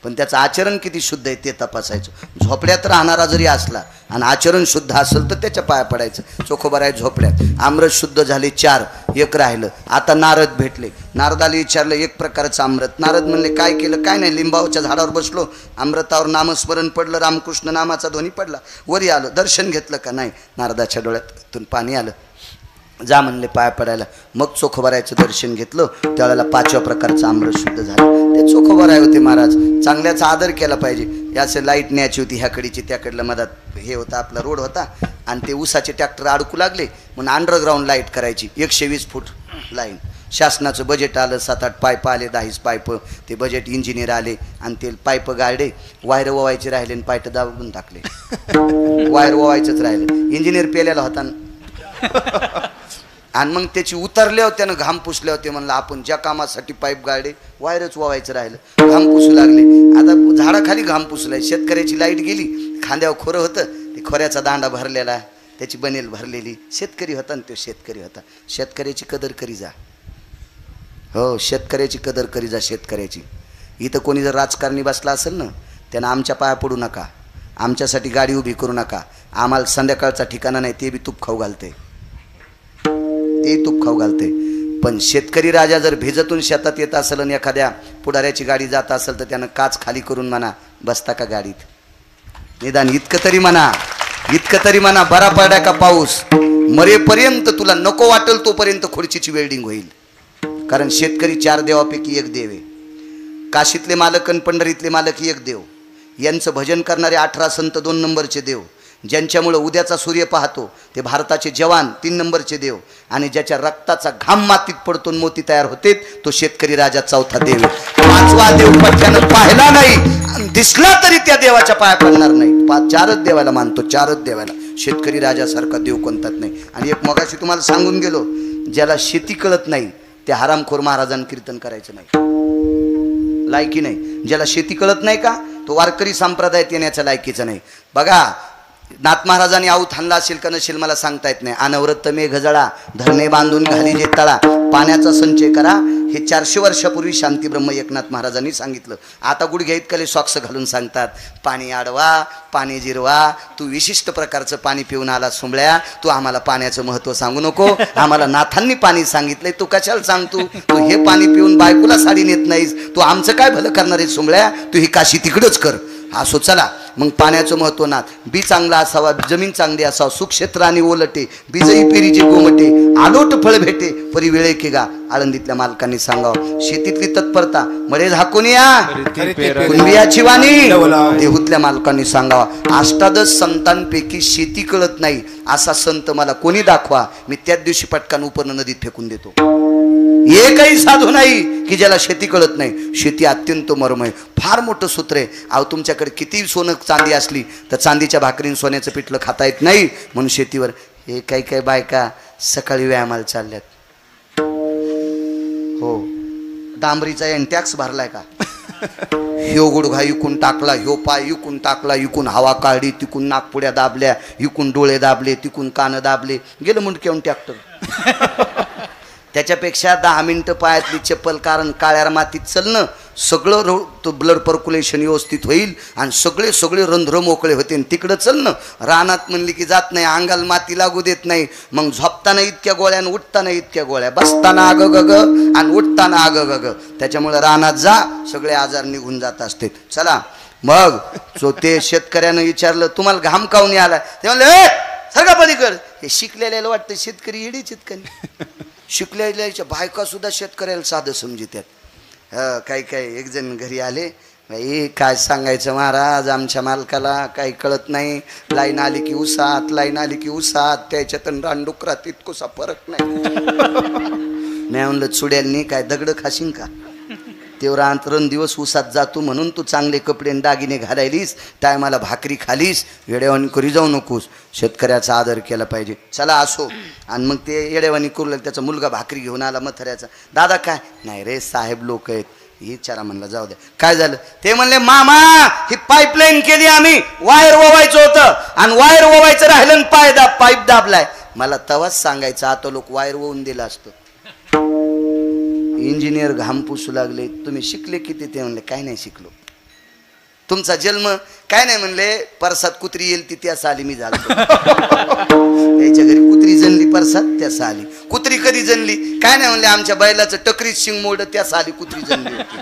पण त्याचं आचरण किती शुद्ध आहे ते तपासायचं. झोपड्यात राहणारा जरी असला आणि आचरण शुद्ध असेल तर त्याच्या पाया पडायचं. चोखोबर आहे झोपड्यात. अमृत शुद्ध झाले चार, एक राहिलं. आता नारद भेटले. नारदाला विचारलं एक प्रकारचं अमृत. नारद म्हणले काय केलं. काय नाही, लिंबावच्या झाडावर बसलो, अमृतावर नामस्मरण पडलं, रामकृष्ण नामाचा ध्वनी पडला, वरी आलो. दर्शन घेतलं का नाही, नारदाच्या डोळ्यातून पाणी आलं. जा म्हणले पाया पडायला. मग चोखोबारायचं दर्शन घेतलं, त्यावेळेला पाचव्या प्रकारचं अमृत शुद्ध झालं. ते चोखोबाराय होते महाराज. चांगल्याचा आदर केला पाहिजे. याचं लाईट न्यायची होती ह्याकडीची त्याकडलं, मधात हे होता आपला रोड होता आणि ते ऊसाचे ट्रॅक्टर अडकू लागले म्हणून अंडरग्राऊंड लाईट करायची 120 फूट लाईन. शासनाचं बजेट आलं, 7-8 पाईप आले, 10 पाईप. ते बजेट इंजिनियर आले आणि ते पाईप गाडले, वायर ओवायचे राहिले आणि पाईट दाबून टाकले. वायर ओवायचंच राहिलं. इंजिनियर पेल्याला होता आणि मग त्याची उतरले होते त्यानं घाम पुसले होते. म्हणलं आपण ज्या कामासाठी पाईप गाडले वायरच वावायचं राहिलं, घाम पुसू लागले. आता झाडाखाली घाम पुसलाय. शेतकऱ्याची लाईट गेली, खांद्यावर खोरं होतं, ते खोऱ्याचा दांडा भरलेला, त्याची बनेल भरलेली. शेतकरी होता ना तो, शेतकरी होता. शेतकऱ्याची कदर करी जा. हो, शेतकऱ्याची कदर करी जा, शेतकऱ्याची. इथं कोणी जर राजकारणी बसला असेल ना, त्यानं आमच्या पाया पडू नका, आमच्यासाठी गाडी उभी करू नका. आम्हाला संध्याकाळचा ठिकाणा नाही, ते बी तूप खाऊ घालते, ते तूप खाऊ घालते. पण शेतकरी राजा जर भेजतून शेतात येत असेल आणि एखाद्या पुढाऱ्याची गाडी जात असेल तर त्यानं काच खाली करून म्हणा बसता का गाडीत, निदान इतकं तरी म्हणा, इतकं तरी म्हणा. बरा पडा का पाऊस, मरेपर्यंत तुला नको वाटेल तोपर्यंत खुर्चीची वेल्डिंग होईल. कारण शेतकरी 4 देवापैकी एक देव आहे. काशीतले मालक आणि पंढरीतले मालक एक देव. यांचं भजन करणारे 18 संत 2 नंबरचे देव. ज्यांच्यामुळे उद्याचा सूर्य पाहतो ते भारताचे जवान 3 नंबरचे देव. आणि ज्याच्या रक्ताचा घाम मातीत पडतो मोती तयार होते तो शेतकरी राजा 4था देव. 5वा देव पठ्यानं पाहिला नाही, दिसला तरी त्या देवाच्या पाया पडणार नाही. 4च देवाला मानतो, 4च देवाला. शेतकरी राजासारखा देव कोणताच नाही. आणि एक मगाशी तुम्हाला सांगून गेलो, ज्याला शेती कळत नाही त्या हरामखोर महाराजांना कीर्तन करायचं नाही, लायकी नाही. ज्याला शेती कळत नाही का तो वारकरी संप्रदायात येण्याचा लायकीचा नाही. बघा नाथ महाराजांनी आऊत हाणला असेल का नसेल मला सांगता येत नाही. अनवरत मेघ जळा, धरणे बांधून घाली जे तळा, पाण्याचा संचय करा. हे 400 वर्षापूर्वी शांतीब्रह्म एकनाथ महाराजांनी सांगितलं. आता गुडघ्या इतकले सॉक्स घालून सांगतात पाणी अडवा, पाणी जिरवा. तू विशिष्ट प्रकारचं पाणी पिऊन आला सुंबळ्या, तू आम्हाला पाण्याचं महत्त्व सांगू नको. आम्हाला नाथांनी पाणी सांगितलंय, तू कशाला सांगतो. तू हे पाणी पिऊन बायकोला साडी नेत नाहीस, तू आमचं काय भलं करणार आहे सुंबळ्या. तू ही काशी तिकडंच कर. असो चला मग पाण्याचं महत्त्व नाथ. बी चांगला असावा, जमीन चांगली असावा, सुक्षेत्र आणि ओलटे, बीजई पेरीचे गोमटे, आलोट फळ भेटे परी वेळे के गा. आळंदीतल्या मालकांनी सांगावं शेतीतली तत्परता मळे झाकून या कुणबियाची वाणी. देहूतल्या मालकांनी सांगावा 18 संतांपैकी शेती कळत नाही असा संत मला कोणी दाखवा, मी त्याच दिवशी पटकान उपर्ण नदीत फेकून देतो. एकही साधू नाही की ज्याला शेती कळत नाही. शेती अत्यंत मर्म आहे, फार मोठं सूत्र आहे. अहो तुमच्याकडे किती सोनं चांदी असली तर चांदीच्या भाकरीन सोन्याचं पिठलं खाता येत नाही. म्हणून शेतीवर हे काही काही बायका सकाळी व्यायामाला चालल्यात. हो, डांबरीचा एन टॅक्स भरलाय का. ह्यो गुडघा इकून टाकला, ह्यो पाय इकून टाकला, इकून हवा काढली, तिकून नागपुड्या दाबल्या, इकून डोळे दाबले, तिकून कान दाबले, गेलं मुंडक्याहून ट्रॅक्टर. त्याच्यापेक्षा 10 मिनिटं पायातली चप्पल कारण काळ्या मातीत चलणं, सगळं ब्लड पर्क्युलेशन व्यवस्थित होईल आणि सगळे रंध्र मोकळे होते. तिकडं चलणं, रानात म्हणली की जात नाही, अंगाला माती लागू देत नाही. मग झोपताना इतक्या गोळ्या आणि उठताना इतक्या गोळ्या, बसताना आग गग आणि उठताना आग गग. त्याच्यामुळे रानात जा, सगळे आजार निघून जात असते. चला मग ते शेतकऱ्यानं विचारलं तुम्हाला घाम काऊन आला. ते म्हणले सरका पलीकड. हे शिकलेल्याला वाटतं शेतकरी येडी चितकणी. शिकलेल्या बायका सुद्धा शेतकऱ्याला साधं समजित्यात. काही काही एक जण घरी आले, बाई काय सांगायचं महाराज, आमच्या मालकाला काही कळत नाही, लाईन आली की उसात, लाईन आली की उसात, त्याच्यात रानडुकरात इतकोसा फरक नाही. मी म्हणलं चुड्यांनी काय दगड खाशीन का, तेवढा अंतरण दिवस उसात जातो म्हणून तू चांगले कपडे आणि दागिने घालायलीस, टायमाला भाकरी खालीस, येडेवानी करी जाऊ नकोस, शेतकऱ्याचा आदर केला पाहिजे. चला असो. आणि मग ते येडेवानी करू लागले. त्याचा मुलगा भाकरी घेऊन आला मथऱ्याचा. दादा काय नाही रे, साहेब लोक आहेत. विचारा म्हणलं, जाऊ द्या. काय झालं ते म्हणले, मामा ही पाईपलाईन केली आम्ही, वायर ओवायचं होतं आणि वायर ओवायचं राहिलं, पाईप दाबलाय. मला तवाच सांगायचं, आता लोक वायर ओवून दिलं असतं. इंजिनियर घाम पुसू लागले, तुम्ही शिकले किती? ते म्हणले काय नाही शिकलो. तुमचा जन्म काय नाही म्हणले, परसात कुत्री येईल ती त्या साली मी झालो. त्याच्या घरी कुत्री जनली परसात त्या साली. कुत्री कधी जनली काय नाही म्हणले, आमच्या बैलाचं टकरीत शिंग मोड त्या साली कुत्री जनली होती.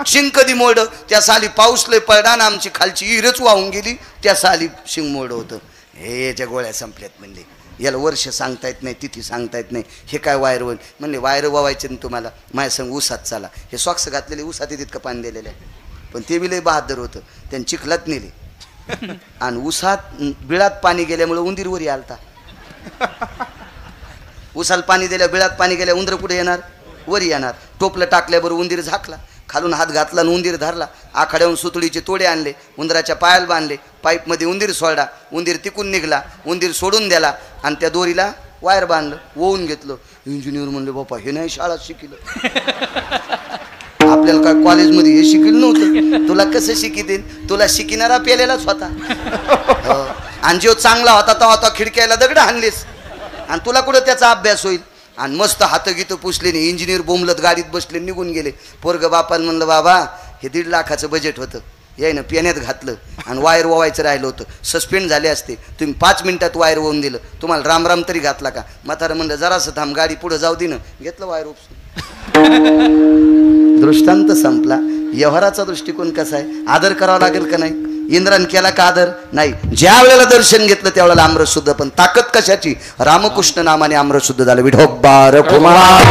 शिंग कधी मोड त्या साली पाऊस लय पडला ना आमची खालची इरच वाहून गेली त्या साली शिंग मोड होतं. हे याच्या गोळ्या संपल्यात म्हणले, याला वर्ष सांगता येत नाही, तिथी सांगता येत नाही, हे काय वायर होईल म्हणले. वायर वावायचे ना तुम्हाला, माझ्या संग उसात चाला. हे सॉक्स घातलेले उसात तितकं पाणी दिलेलं आहे, पण ते बी लय बहादर होतं. त्यांनी चिखलात नेले आणि उसात बिळात पाणी गेल्यामुळे उंदीर वरी आलता. उसाला पाणी दिल्या, बिळात पाणी गेल्या, उंदर कुठे येणार? वरी येणार. टोपलं टाकल्याबरोबर उंदीर झाकला, खालून हात घातला आणि उंदीर धरला. आखाड्याहून सुतळीचे तोडे आणले, उंदराच्या पायाला बांधले, पाईपमध्ये उंदीर सोडला, उंदीर तिकून निघला, उंदीर सोडून दिला आणि त्या दोरीला वायर बांधलं, ओवून घेतलं. इंजिनियर म्हणले, बापा हे नाही शाळा शिकलं, आपल्याला काय कॉलेजमध्ये हे शिकलं नव्हतं, तुला कसं शिकितेन? तुला शिकणारा पेलेलाच होता. आणि जो चांगला होता तेव्हा तो खिडक्याला दगड हाणलीस आणि तुला कुठं त्याचा अभ्यास होईल? आणि मस्त हात गीतं पुसले नाही, इंजिनियर बोंबलत गाडीत बसले, निघून गेले. पोरग बापाला म्हणलं, बाबा हे 1.5 लाखाचं बजेट होतं, यायनं पेण्यात घातलं आणि वायर ओवायचं राहिलं होतं, सस्पेंड झाले असते, तुम्ही 5 मिनिटात वायर ओवून दिलं, तुम्हाला रामराम तरी घातला का? म्हातारं म्हणलं, जरासं थांब, गाडी पुढं जाऊ दे ना. घेतलं वायर उपसून. दृष्टांत संपला. व्यवहाराचा दृष्टिकोन कसा आहे? आदर करावा लागेल का नाही? इंद्रान केला का आदर? नाही. ज्या वेळेला दर्शन घेतलं त्यावेळेला अमृत शुद्ध. पण ताकद कशाची? रामकृष्ण नामाने अमृत शुद्ध झालं. विठोबार कुमार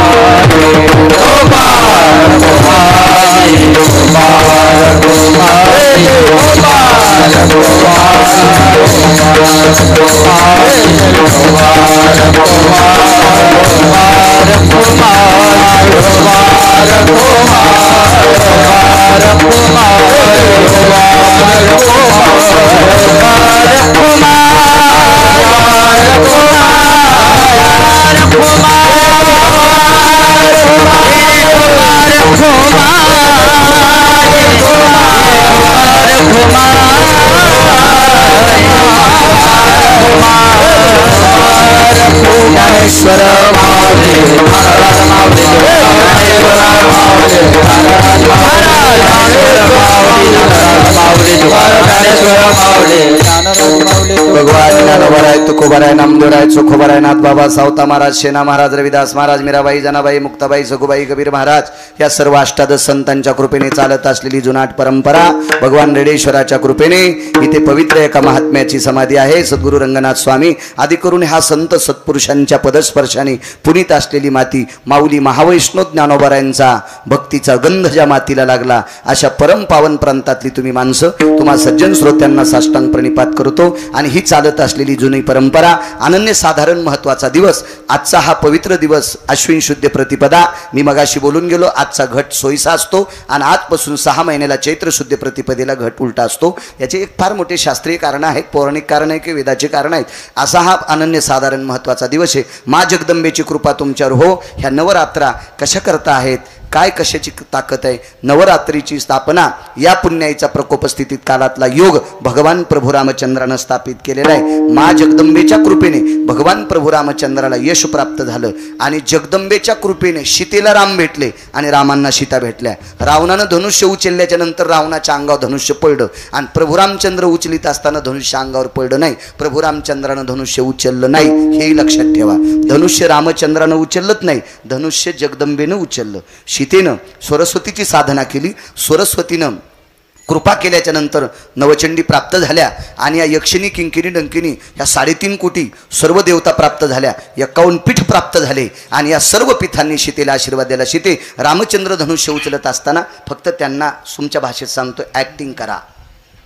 भगवान ज्ञानोबराय तुकोबराय नामदेवराय चोखोबराय नाथ बाबा सावता महाराज, शेना महाराज, रविदास महाराज, मीराबाई, जनाबाई, मुक्ताबाई, सगुबाई, कबीर महाराज या सर्व अष्टादश संतांच्या कृपेने चालत असलेली जुनाट परंपरा भगवान रेडेश्वराच्या कृपेने इथे पवित्र एका महात्म्याची समाधी आहे. सद्गुरू रंगनाथ स्वामी आदी करून हा संत सत्पुरुषांच्या पदस्पर्शाने पुनीत असलेली माती माऊली महावैष्णव ज्ञानोबरायांचा भक्तीचा गंध ज्या मातीला लागला अशा परम पावन प्रांतातली तुम्ही माणसं, तुम्हा सज्जन श्रोत्यांना साष्टांग प्रणिपात करतो. आणि ही चालत असलेली जुनी परंपरा, अनन्य साधारण महत्वाचा दिवस आजचा हा पवित्र दिवस अश्विन शुद्ध प्रतिपदा. मी मगाशी बोलून गेलो, आजचा घट सोयीसा असतो आणि आजपासून 6 महिन्याला चैत्र शुद्ध प्रतिपदेला घट उलटा असतो. याचे एक फार मोठे शास्त्रीय कारण आहेत, पौराणिक कारण आहे की वेदाचे कारण आहेत. असा हा अनन्य साधारण महत्वाचा दिवस आहे. मा जगदंबेची कृपा तुमच्यावर हो. ह्या नवरात्रा कशा करता आहेत, काय कशाची ताकद आहे? नवरात्रीची स्थापना या पुण्याईचा प्रकोपस्थितीत कालातला योग भगवान प्रभू रामचंद्रानं स्थापित केलेला आहे. मा जगदंबेच्या कृपेने भगवान प्रभू रामचंद्राला यश प्राप्त झालं आणि जगदंबेच्या कृपेने सीतेला राम भेटले आणि रामांना सीता भेटल्या. रावणानं धनुष्य उचलल्याच्या नंतर रावणाच्या अंगावर धनुष्य पडलं आणि प्रभू रामचंद्र उचलित असताना धनुष्य अंगावर पडलं नाही. प्रभू रामचंद्रानं धनुष्य उचललं नाही, हेही लक्षात ठेवा. धनुष्य रामचंद्रानं उचललंच नाही, धनुष्य जगदंबेनं उचललं. सीतेनं सरस्वतीची साधना केली, सरस्वतीनं कृपा केल्याच्या नंतर नवचंडी प्राप्त झाल्या आणि या यक्षिणी किंकिणी डंकिनी या 3.5 कोटी सर्व देवता प्राप्त झाल्या, 51 पीठ प्राप्त झाले आणि या सर्व पीठांनी सीतेला आशीर्वाद दिला. सीते रामचंद्र धनुष्य उचलत असताना फक्त त्यांना तुमच्या भाषेत सांगतो ॲक्टिंग करा,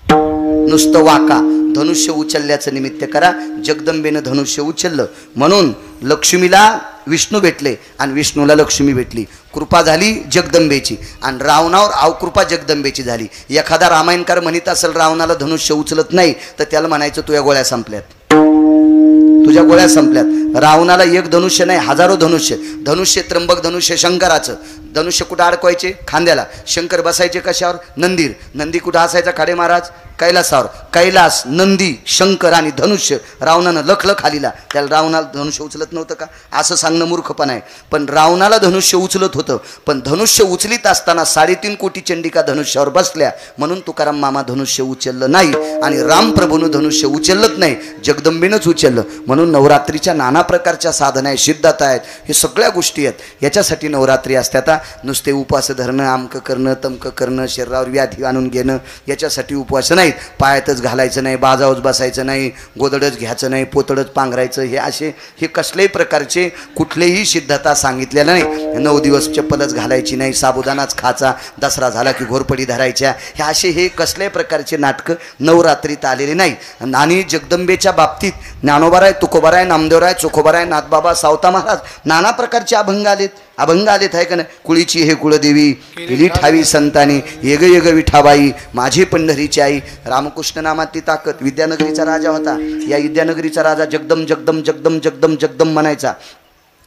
नुसतं वाका, धनुष्य उचलल्याचं निमित्त करा. जगदंबेनं धनुष्य उचललं म्हणून लक्ष्मीला विष्णू भेटले आणि विष्णूला लक्ष्मी भेटली. कृपा झाली जगदंबेची आणि रावणावर अवकृपा जगदंबेची झाली. एखादा रामायणकार म्हणत असेल रावणाला धनुष्य उचलत नाही तर त्याला म्हणायचं तुझ्या गोळ्या संपल्यात, तुझ्या गोळ्या संपल्यात. रावणाला एक धनुष्य नाही, हजारो धनुष्य. धनुष्य त्र्यंबक धनुष्य शंकराचं. धनुष्य कुठं अडकवायचे? खांद्याला. शंकर बसायचे कशावर? नंदीर. नंदी कुठं असायचा? खाडे महाराज कैलासावर. कैलास, नंदी, शंकर आणि धनुष्य. रावणानं लखलख खालीला. त्याला रावणाला धनुष्य उचलत नव्हतं का असं सांगणं मूर्खपणा आहे. पण रावणाला धनुष्य उचलत होतं. पण धनुष्य उचलीत असताना 3.5 कोटी चंडिका धनुष्यावर बसल्या म्हणून तुकाराम मामा धनुष्य उचललं नाही आणि रामप्रभूनं धनुष्य उचललंच नाही, जगदंबेनंच उचललं. म्हणून नवरात्रीच्या नाना प्रकारच्या साधना आहेत, सिद्धता आहेत, हे सगळ्या गोष्टी आहेत. याच्यासाठी नवरात्री असतात. नुसते उपवास धरणं, आमकं करणं, तमकं करणं, शरीरावर व्याधी आणून घेणं याच्यासाठी उपवास नाहीत. पायातच घालायचं नाही, बाजावच बसायचं नाही, गोदडच घ्यायचं नाही, पोतडच पांघरायचं, हे कसल्याही प्रकारचे कुठलेही सिद्धता सांगितलेल्या नाही. 9 दिवस चप्पलच घालायची नाही, साबुदानाच खायचा, दसरा झाला की घोरपडी धरायच्या, हे कसल्याही प्रकारचे नाटकं नवरात्रीत आलेले नाही. आणि जगदंबेच्या बाबतीत ज्ञानोबाराय, तुकोबाराय, नामदेवराय, चोखोबाराय, नाथबाबा, सावता महाराज नाना प्रकारचे अभंग आलेत. अभंग आलेत आहे का नाही? कुळीची हे कुळदेवी केली ठावी संतानी, येग येग विठाबाई माझी पंढरीची आई. रामकृष्ण नामातली ताकद. विद्यानगरीचा राजा होता. या विद्यानगरीचा राजा जगदम जगदम जगदम जगदम जगदम म्हणायचा.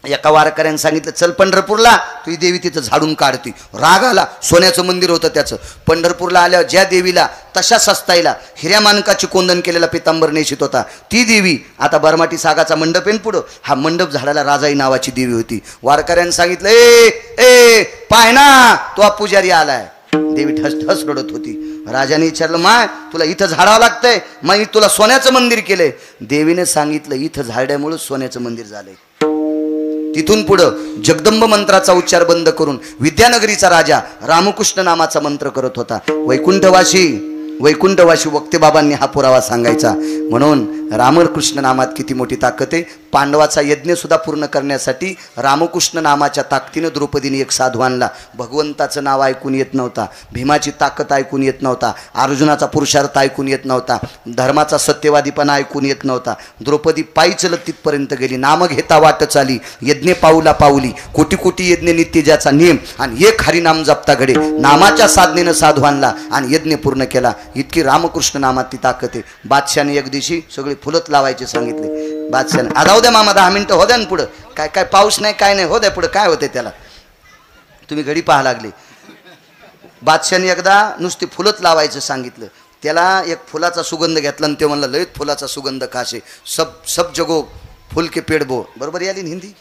एका वारकऱ्याने सांगितलं चल पंढरपूरला, तुझी देवी तिथं झाडून काढते. राग आला. सोन्याचं मंदिर होतं त्याचं. पंढरपूरला आल्यावर ज्या देवीला तशा सस्ताईला हिऱ्या मानकाची कोंदण केलेला पितांबर नेशित होता ती देवी आता बरमाटी सागाचा मंडप आहे पुढं, हा मंडप झाडाला राजाई नावाची देवी होती. वारकऱ्याने सांगितलं ए पाय ना तो पुजारी आलाय. देवी ढस ढस रडत होती. राजाने विचारलं माय तुला इथं झाडावं लागतंय, मग तुला सोन्याचं मंदिर केलंय. देवीने सांगितलं इथं झाड्यामुळे सोन्याचं मंदिर झालंय. तिथून पुढं जगदंब मंत्राचा उच्चार बंद करून विद्यानगरीचा राजा रामकृष्ण नामाचा मंत्र करत होता. वैकुंठवासी वक्तेबाबांनी हा पुरावा सांगायचा. म्हणून रामकृष्ण नामात किती मोठी ताकद आहे. पांडवाचा यज्ञ सुद्धा पूर्ण करण्यासाठी रामकृष्ण नामाच्या ताकदीनं द्रौपदीने एक साधू आणला. भगवंताचं नाव ऐकून येत नव्हता, भीमाची ताकद ऐकून येत नव्हता, अर्जुनाचा पुरुषार्थ ऐकून येत नव्हता, धर्माचा सत्यवादीपणा ऐकून येत नव्हता. द्रौपदी पायी चलत तिथपर्यंत गेली. नाम घेता वाट चाली, यज्ञ पाऊला पाऊली, कोटी कोटी यज्ञ नित्य ज्याचा नियम आणि एक हरिनाम जपता घडे. नामाच्या साधनेनं साधू आणला आणि यज्ञ पूर्ण केला. इतकी रामकृष्ण नामात ती ताकद आहे. बादशाने एक दिवशी सगळे फुलत लावायचे सांगितले. बादशाने आदाव द्या मामा 10 मिनिटं हो द्या ना पुढं, काय पाऊस नाही काय नाही, हो द्या पुढं काय होते त्याला, तुम्ही घडी पाहा लागले. बादशाने एकदा नुसती फुलत लावायचं सांगितलं. त्याला एक फुलाचा सुगंध घेतला आणि ते म्हणलं लयत फुलाचा सुगंध खाशे, सब जगो फुल के पेड़ बो. बरोबर याली हिंदी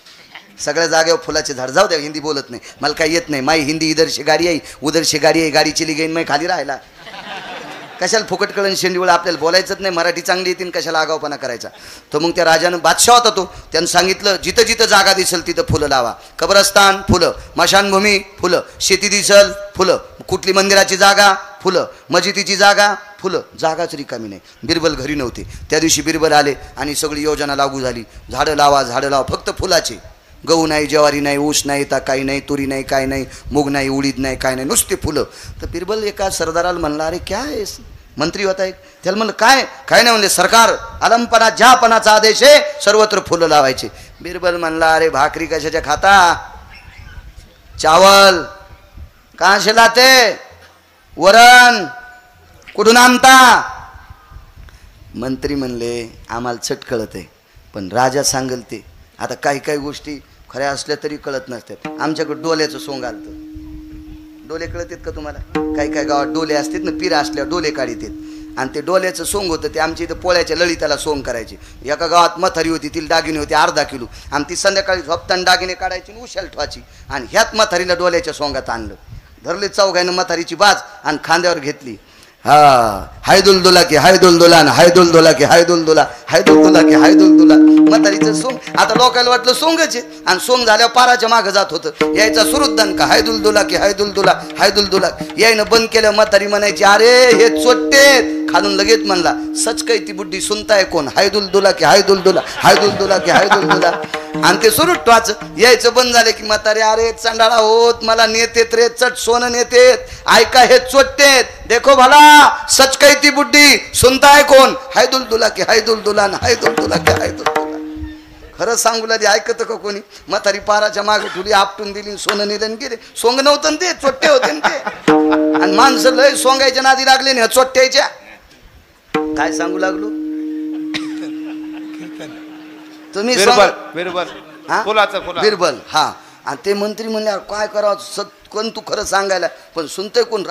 सगळ्या जागेवर फुलाचे झाड. जाऊ द्या हिंदी बोलत नाही, मला काही येत नाही. माई हिंदी इधरशी गाडी आई उधरशी गाडी आई, गाडी चिली गेन माई खाली राहायला. कशाला फुकट कळण शेंडीवळ, आपल्याला बोलायचंच नाही, मराठी चांगली येतील, कशाला आगावपणा करायचा. तर मग त्या राजानं, बादशाह होता तो, त्यानं सांगितलं जिथं जिथं जागा दिसेल तिथं फुलं लावा. कब्रस्तान फुलं, मशानभूमी फुलं, शेती दिसल फुलं, कुठली मंदिराची जागा फुलं, मस्जिदीची जागा फुलं. जागाच रिकामी नाही. बिरबल घरी नव्हते त्या दिवशी. बिरबल आले आणि सगळी योजना लागू झाली. झाडं लावा फक्त फुलाचे. गहू नाही, ज्वारी नाही, ऊस नाही, काही नाही, तुरी नाही, काय नाही, मूग नाही, उडीद नाही, काय नाही, नुसते फुलं. तर बिरबल एका सरदाराला म्हणला अरे क्या आहे, मंत्री होता एक. त्याला म्हणलं काय नाही. म्हणले सरकार अलमपणा ज्यापणाचा आदेश आहे, सर्वत्र फुलं लावायचे. बिरबल म्हणला अरे भाकरी कशाच्या खाता, चावल कहाँ से लाते, वरण कुठून आणता. मंत्री म्हणले आम्हाला चट कळत आहे, पण राजा सांगल ते. आता काही गोष्टी खऱ्या असल्या तरी कळत नसतात. आमच्याकडे डोल्याचं सोंग आलतं. डोले कळत आहेत का तुम्हाला? काही गावात डोले असतात ना, पिरा असल्यावर डोले काढीत आहेत आणि ते डोल्याचं सोंग होतं. ते आमच्या इथं पोळ्याच्या लळीताला सोंग करायचे. एका गावात मथारी होती, तिला दागिने होते 1/2 किलो आणि ती संध्याकाळी झोपताना दागिने काढायची आणि उशाल ठेवायची. आणि ह्यात मथारीला डोल्याच्या सोंगात आणलं. धरले चौघानं मथारीची बाज आणि खांद्यावर घेतली हा हाय दुलदुला की हाय दुलदुला ना हाय दुलदुला की हाय दुलदुला हाय दुलदुला की हाय दुलदुला. म्हातारीचं सोंग आता लोकांना वाटलं सोंगच आहे आणि सोंग झाल्यावर पाराच्या मागं जात होतं. यायचा सुरुद्दान का हाय दुलदुला की हाय दुलदुला हाय दुलदुला. यायनं बंद केलं. म्हातारी म्हणायची अरे हे चोट्टे. खालून लगेच म्हणला सच काही ती बुड्डी सुनताय कोण हाय दुलदुला की हाय दुलदुला हाय दुलदुला की हाय दुलदुला. आणि ते सुरू टवाच यायचं बंद झाले की म्हातारे अरे चांडाळा होत मला नेतेत रे चट सोनं नेतेत ऐका हे चोट्टेत देखो भला सच काही ती बुड्डी सुनताय कोण हाय दुलदुला की हाय दुलदुला हाय दुलदुला की हाय दुलदुला. खरं सांगू लागली ऐकत का कोणी. म्हातारी पाराच्या मागे ठुली आपटून दिली सोनं नेलं गेले. सोंग नव्हतं ते चोट्टे होते ते. आणि माणसं लय सोंगायच्या नादी लागले ना चोट्ट्याच्या. काय सांगू लागलो तुम्ही बिरबल हा? फुलाचं बिरबल हा. आणि ते मंत्री म्हणले काय करावं कोण तू खरं सांगायला पण सुनतोय कोण.